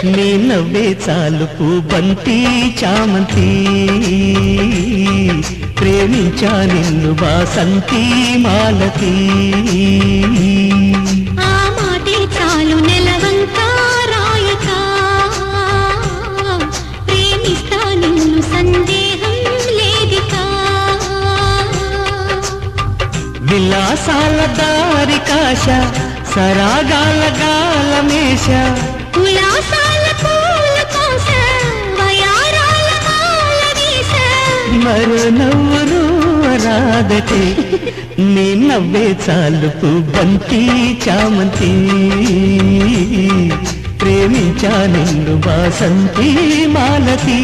నీ నవ్వే చాలుపు బంతి చామంతి ప్రేమించా నిన్ను వాసంతి మాలతి ఆ మాటే చాలు నెలవంక రాయక ప్రేమిస్తా నిన్ను సందేహం లేదికా విలాసాల దారి కాశ సరాగాల గాలమేష ఉల్లాసాల పూల కోస వయారాల మాల వీస మరో నవ్వును రాదటే నీ నవ్వే చాలుపు బంతి చామంతి ప్రేమించా నిన్ను వాసంతి మాలతి